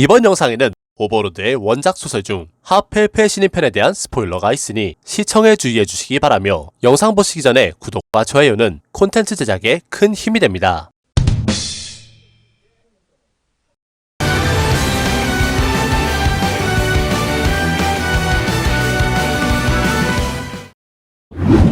이번 영상에는 오버로드의 원작 소설 중 하펠페 신인편에 대한 스포일러가 있으니 시청에 주의해 주시기 바라며 영상 보시기 전에 구독과 좋아요는 콘텐츠 제작에 큰 힘이 됩니다.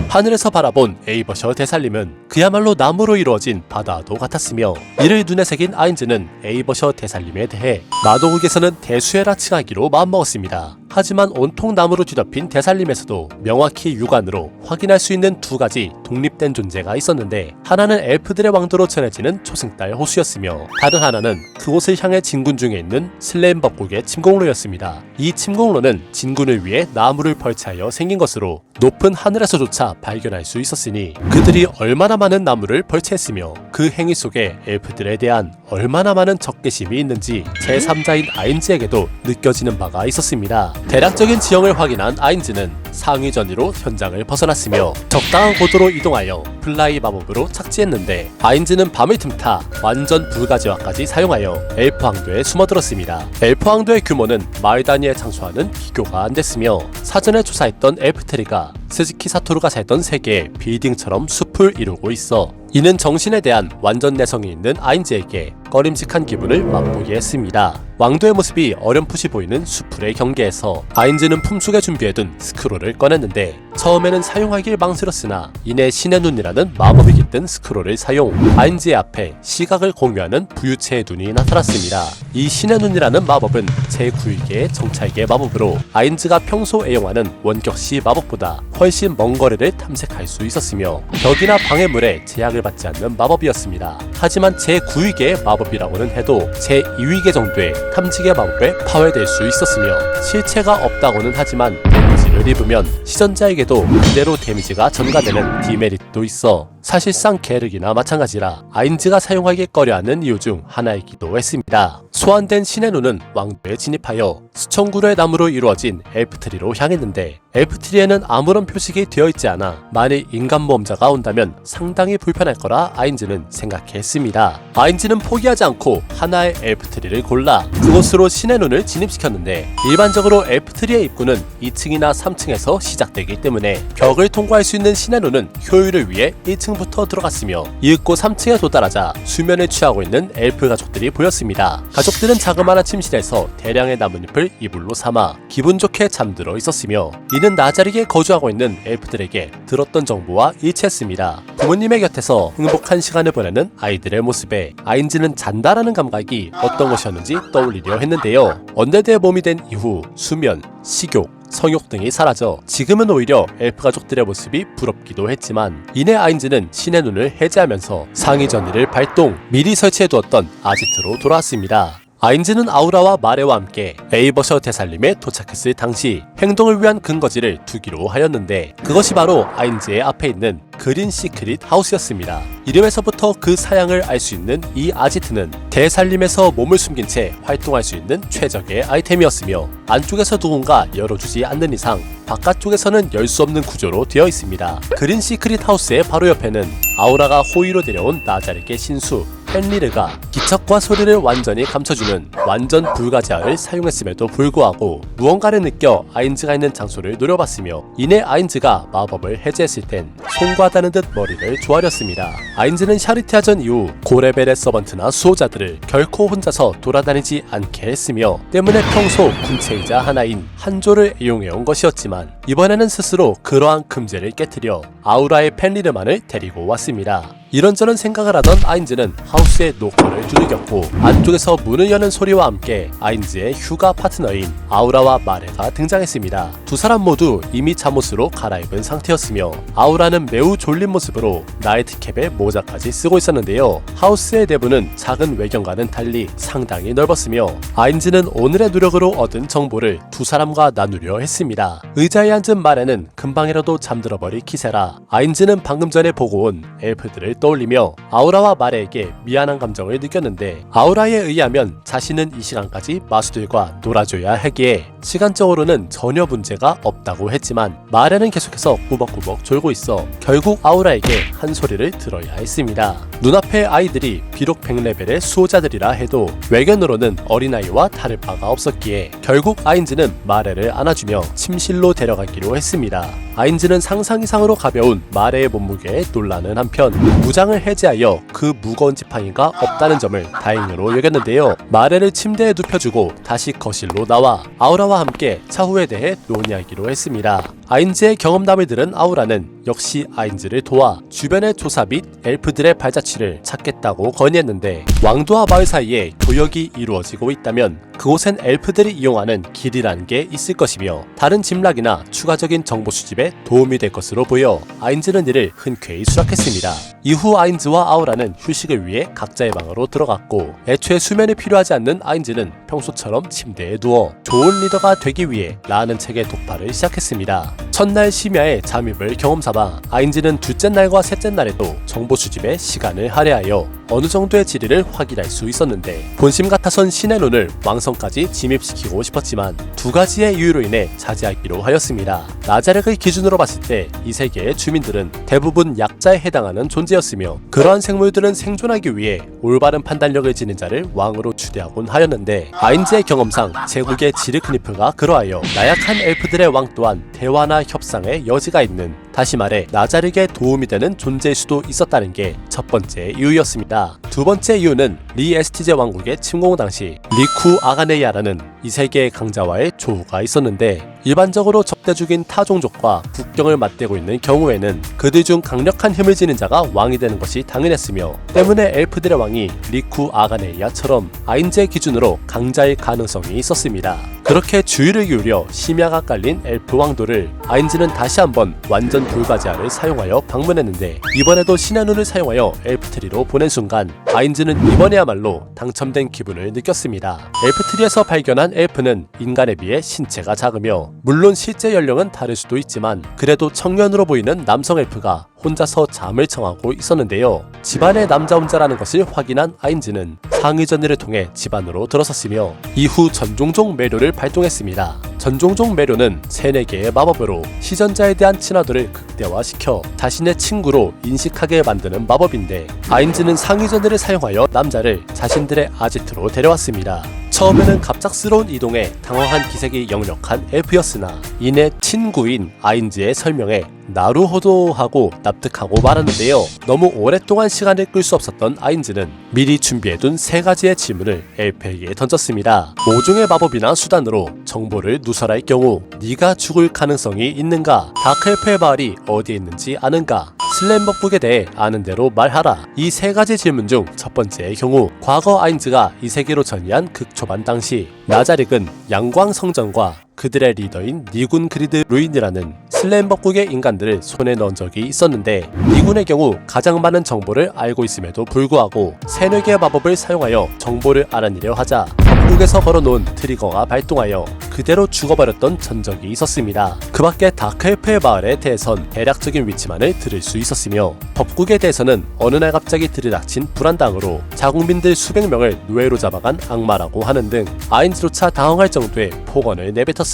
하늘에서 바라본 에이버셔 대살림은 그야말로 나무로 이루어진 바다도 같았으며 이를 눈에 새긴 아인즈는 에이버셔 대살림에 대해 마도국에서는 대수해라 칭하기로 마음먹었습니다. 하지만 온통 나무로 뒤덮인 대살림에서도 명확히 육안으로 확인할 수 있는 두 가지 독립된 존재가 있었는데, 하나는 엘프들의 왕도로 전해지는 초승달 호수였으며 다른 하나는 그곳을 향해 진군 중에 있는 슬레임 법국의 침공로였습니다. 이 침공로는 진군을 위해 나무를 펼치하여 생긴 것으로 높은 하늘에서조차 발견할 수 있었으니 그들이 얼마나 많은 나무를 펼치했으며 그 행위 속에 엘프들에 대한 얼마나 많은 적개심이 있는지 제3자인 아인즈에게도 느껴지는 바가 있었습니다. 대략적인 지형을 확인한 아인즈는 상위 전위로 현장을 벗어났으며 적당한 고도로 이동하여 플라이 마법으로 착지했는데, 아인즈는 밤을 틈타 완전 불가지화까지 사용하여 엘프 황도에 숨어들었습니다. 엘프 황도의 규모는 마을 단위에 장수하는 비교가 안됐으며 사전에 조사했던 엘프트리가 스즈키 사토루가 살던 세계의 빌딩처럼 숲을 이루고 있어 이는 정신에 대한 완전 내성이 있는 아인즈에게 꺼림직한 기분을 맛보게 했습니다. 왕도의 모습이 어렴풋이 보이는 수풀의 경계에서 아인즈는 품속에 준비해둔 스크롤을 꺼냈는데, 처음에는 사용하길 망설였으나 이내 신의 눈이라는 마법이 깃든 스크롤을 사용, 아인즈의 앞에 시각을 공유하는 부유체의 눈이 나타났습니다. 이 신의 눈이라는 마법은 제9위계의 정찰계 마법으로 아인즈가 평소 애용하는 원격시 마법보다 훨씬 먼 거리를 탐색할 수 있었으며 벽이나 방해물에 제약을 받지 않는 마법이었습니다. 하지만 제9위계의 마법이라고는 해도 제2위계 정도의 탐지계 마법에 파괴될 수 있었으며 실체가 없다고는 하지만 데미지를 입으면 시전자에게도 그대로 데미지가 전가되는 디메리트도 있어 사실상 게르기나 마찬가지라 아인즈가 사용하기 꺼려하는 이유 중 하나이기도 했습니다. 소환된 신의 눈은 왕도에 진입하여 수천 그루의 나무로 이루어진 엘프트리로 향했는데, 엘프트리에는 아무런 표식이 되어 있지 않아 만일 인간 모험자가 온다면 상당히 불편할 거라 아인즈는 생각했습니다. 아인즈는 포기하지 않고 하나의 엘프트리를 골라 그곳으로 신의 눈을 진입시켰는데, 일반적으로 엘프트리의 입구는 2층이나 3층에서 시작되기 때문에 벽을 통과할 수 있는 신의 눈은 효율을 위해 1층부터 들어갔으며 이윽고 3층에 도달하자 수면을 취하고 있는 엘프 가족들이 보였습니다. 가족들은 자그마한 침실에서 대량의 나뭇잎을 이불로 삼아 기분 좋게 잠들어 있었으며 이는 나자리에 거주하고 있는 엘프들에게 들었던 정보와 일치했습니다. 부모님의 곁에서 행복한 시간을 보내는 아이들의 모습에 아인즈는 잔다라는 감각이 어떤 것이었는지 떠올리려 했는데요. 언데드의 몸이 된 이후 수면, 식욕, 성욕 등이 사라져 지금은 오히려 엘프 가족들의 모습이 부럽기도 했지만, 이내 아인즈는 신의 눈을 해제하면서 상위 전위를 발동, 미리 설치해두었던 아지트로 돌아왔습니다. 아인즈는 아우라와 마레와 함께 에이버셔 대살림에 도착했을 당시 행동을 위한 근거지를 두기로 하였는데, 그것이 바로 아인즈의 앞에 있는 그린 시크릿 하우스였습니다. 이름에서부터 그 사양을 알 수 있는 이 아지트는 대살림에서 몸을 숨긴 채 활동할 수 있는 최적의 아이템이었으며 안쪽에서 누군가 열어주지 않는 이상 바깥쪽에서는 열 수 없는 구조로 되어 있습니다. 그린 시크릿 하우스의 바로 옆에는 아우라가 호의로 데려온 나자르의 신수 펜리르가 기척과 소리를 완전히 감춰주는 완전 불가지화를 사용했음에도 불구하고 무언가를 느껴 아인즈가 있는 장소를 노려봤으며 이내 아인즈가 마법을 해제했을 땐 손과 다는 듯 머리를 조아렸습니다. 아인즈는 샤리티아전 이후 고레벨의 서번트나 수호자들을 결코 혼자서 돌아다니지 않게 했으며 때문에 평소 군체이자 하나인 한조를 애용해온 것이었지만, 이번에는 스스로 그러한 금제를 깨트려 아우라의 펜리르만을 데리고 왔습니다. 이런저런 생각을 하던 아인즈는 하우스의 노커를 두들겼고 안쪽에서 문을 여는 소리와 함께 아인즈의 휴가 파트너인 아우라와 마레가 등장했습니다. 두 사람 모두 이미 잠옷으로 갈아입은 상태였으며 아우라는 매우 졸린 모습으로 나이트캡에 모자까지 쓰고 있었는데요. 하우스의 내부는 작은 외경과는 달리 상당히 넓었으며 아인즈는 오늘의 노력으로 얻은 정보를 두 사람과 나누려 했습니다. 의자에 앉은 마레는 금방이라도 잠들어버릴 기세라 아인즈는 방금 전에 보고 온 엘프들을 떠올리며 아우라와 마레에게 미안한 감정을 느꼈는데, 아우라에 의하면 자신은 이 시간까지 마수들과 놀아줘야 하기에 시간적으로는 전혀 문제가 없다고 했지만 마레는 계속해서 꾸벅꾸벅 졸고 있어 결국 아우라에게 한 소리를 들어야 했습니다. 눈앞의 아이들이 비록 100레벨의 수호자들이라 해도 외견으로는 어린아이와 다를 바가 없었기에 결국 아인즈는 마레를 안아주며 침실로 데려가기로 했습니다. 아인즈는 상상 이상으로 가벼운 마레의 몸무게에 놀라는 한편 무장을 해제하여 그 무거운 지팡이가 없다는 점을 다행으로 여겼는데요. 마레를 침대에 눕혀주고 다시 거실로 나와 아우라와 함께 차후에 대해 논의하기로 했습니다. 아인즈의 경험담을 들은 아우라는 역시 아인즈를 도와 주변의 조사 및 엘프들의 발자취를 찾겠다고 건의했는데 왕도와 마을 사이에 교역이 이루어지고 있다면 그곳엔 엘프들이 이용하는 길이라는 게 있을 것이며 다른 짐락이나 추가적인 정보 수집에 도움이 될 것으로 보여 아인즈는 이를 흔쾌히 수락했습니다. 이후 아인즈와 아우라는 휴식을 위해 각자의 방으로 들어갔고 애초에 수면이 필요하지 않는 아인즈는 평소처럼 침대에 누워 좋은 리더가 되기 위해 라는 책의 독파를 시작했습니다. 첫날 심야에 잠입을 경험삼아 아인즈는 둘째 날과 셋째 날에도 정보 수집에 시간을 할애하여 어느 정도의 지리를 확인할 수 있었는데 본심 같아선 신의 눈을 왕성까지 진입시키고 싶었지만 두 가지의 이유로 인해 자제하기로 하였습니다. 나자렉을 기준으로 봤을 때 이 세계의 주민들은 대부분 약자에 해당하는 존재였으며 그러한 생물들은 생존하기 위해 올바른 판단력을 지닌 자를 왕으로 추대하곤 하였는데 아인즈의 경험상 제국의 지르크니프가 그러하여 나약한 엘프들의 왕 또한 대화나 협상의 여지가 있는, 다시 말해 나자르에게 도움이 되는 존재일 수도 있었다는 게 첫 번째 이유였습니다. 두 번째 이유는 리 에스티제 왕국의 침공 당시 리쿠 아가네이아라는 이 세계의 강자와의 조우가 있었는데 일반적으로 적대적인 타 종족과 국경을 맞대고 있는 경우에는 그들 중 강력한 힘을 지닌 자가 왕이 되는 것이 당연했으며 때문에 엘프들의 왕이 리쿠 아가네이아처럼 아인즈의 기준으로 강자일 가능성이 있었습니다. 그렇게 주의를 기울여 심야가 깔린 엘프 왕도를 아인즈는 다시 한번 완전 불가지아를 사용하여 방문했는데 이번에도 신의 눈을 사용하여 엘프트리로 보낸 순간 아인즈는 이번에야말로 당첨된 기분을 느꼈습니다. 엘프트리에서 발견한 엘프는 인간에 비해 신체가 작으며 물론 실제 연령은 다를 수도 있지만 그래도 청년으로 보이는 남성 엘프가 혼자서 잠을 청하고 있었는데요. 집안의 남자 혼자라는 것을 확인한 아인즈는 상의전의를 통해 집안으로 들어섰으며 이후 전종종 매료를 발동했습니다. 전종종 매료는 3-4개의 마법으로 시전자에 대한 친화도를 극대화시켜 자신의 친구로 인식하게 만드는 마법인데 아인즈는 상의전의를 사용하여 남자를 자신들의 아지트로 데려왔습니다. 처음에는 갑작스러운 이동에 당황한 기색이 역력한 엘프였으나 이내 친구인 아인즈의 설명에 나루호도 하고 납득하고 말았는데요. 너무 오랫동안 시간을 끌 수 없었던 아인즈는 미리 준비해둔 3가지의 질문을 엘프에게 던졌습니다. 모종의 마법이나 수단으로 정보를 누설할 경우 네가 죽을 가능성이 있는가? 다크엘프의 마을이 어디에 있는지 아는가? 슬램 법국에 대해 아는 대로 말하라. 이 3가지 질문 중 첫 번째의 경우 과거 아인즈가 이 세계로 전이한 극초반 당시 나자릭은 양광 성전과 그들의 리더인 니군 그리드 루인이라는 슬램 법국의 인간들을 손에 넣은 적이 있었는데 니군의 경우 가장 많은 정보를 알고 있음에도 불구하고 3-4개의 마법을 사용하여 정보를 알아내려 하자 법국에서 걸어놓은 트리거가 발동하여 그대로 죽어버렸던 전적이 있었습니다. 그 밖에 다크엘프의 마을에 대해선 대략적인 위치만을 들을 수 있었으며 법국에 대해서는 어느 날 갑자기 들이닥친 불안당으로 자국민들 수백 명을 노예로 잡아간 악마라고 하는 등 아인즈조차 당황할 정도의 폭언을 내뱉었습니다.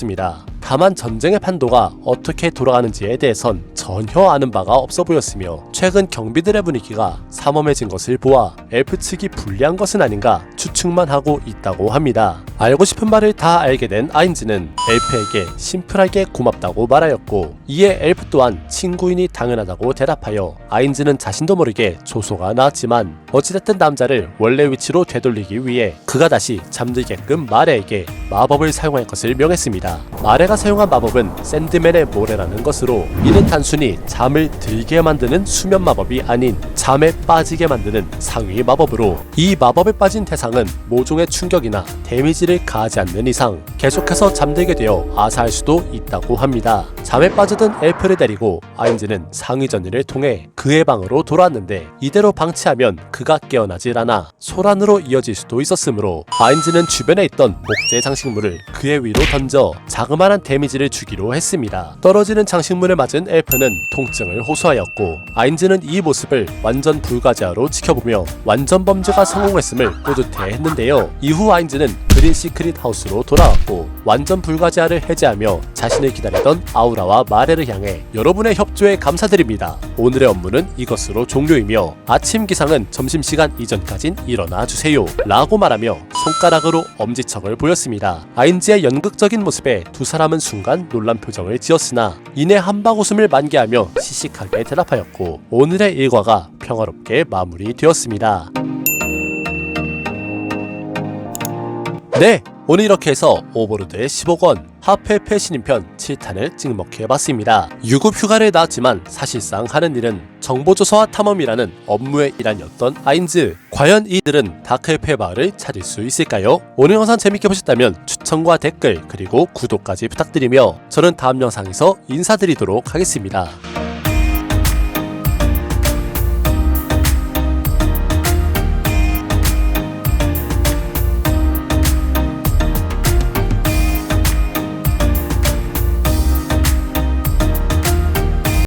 다만 전쟁의 판도가 어떻게 돌아가는지에 대해선 전혀 아는 바가 없어 보였으며 최근 경비들의 분위기가 삼엄해진 것을 보아 엘프 측이 불리한 것은 아닌가 추측만 하고 있다고 합니다. 알고 싶은 말을 다 알게 된 아인즈는 엘프에게 심플하게 고맙다고 말하였고 이에 엘프 또한 친구인이 당연하다고 대답하여 아인즈는 자신도 모르게 조소가 나왔지만 어찌됐든 남자를 원래 위치로 되돌리기 위해 그가 다시 잠들게끔 마레에게 마법을 사용할 것을 명했습니다. 마레가 사용한 마법은 샌드맨의 모래라는 것으로 이는 단순히 잠을 들게 만드는 수면 마법이 아닌 잠에 빠지게 만드는 상위 마법으로 이 마법에 빠진 대상은 모종의 충격이나 데미지를 가하지 않는 이상 계속해서 잠들게 되어 아사할 수도 있다고 합니다. 잠에 빠져든 엘프를 데리고 아인즈는 상위 전의를 통해 그의 방으로 돌아왔는데 이대로 방치하면 그가 깨어나질 않아 소란으로 이어질 수도 있었으므로 아인즈는 주변에 있던 목재 장식물을 그의 위로 던져 자그마한 데미지를 주기로 했습니다. 떨어지는 장식물을 맞은 엘프는 통증을 호소하였고 아인즈는 이 모습을 완전 불가지화로 지켜보며 완전 범죄가 성공했음을 뿌듯해했는데요. 이후 아인즈는 그린 시크릿 하우스로 돌아왔고 완전 불가지화를 해제하며 자신을 기다리던 아우라와 마레를 향해 여러분의 협조에 감사드립니다. 오늘의 업무는 이것으로 종료이며 아침 기상은 점심시간 이전까진 일어나주세요 라고 말하며 손가락으로 엄지척을 보였습니다. 아인즈의 연극적인 모습에 두 사람은 순간 놀란 표정을 지었으나 이내 한박 웃음을 만개하며 시식하게 대답하였고 오늘의 일과가 평화롭게 마무리되었습니다. 네! 오늘 이렇게 해서 오버로드의 10억 원 하페페 신인편 7탄을 찍먹해봤습니다. 유급 휴가를 나왔지만 사실상 하는 일은 정보조사와 탐험이라는 업무의 일환이었던 아인즈. 과연 이들은 다크엘프의 마을을 찾을 수 있을까요? 오늘 영상 재밌게 보셨다면 추천과 댓글 그리고 구독까지 부탁드리며 저는 다음 영상에서 인사드리도록 하겠습니다.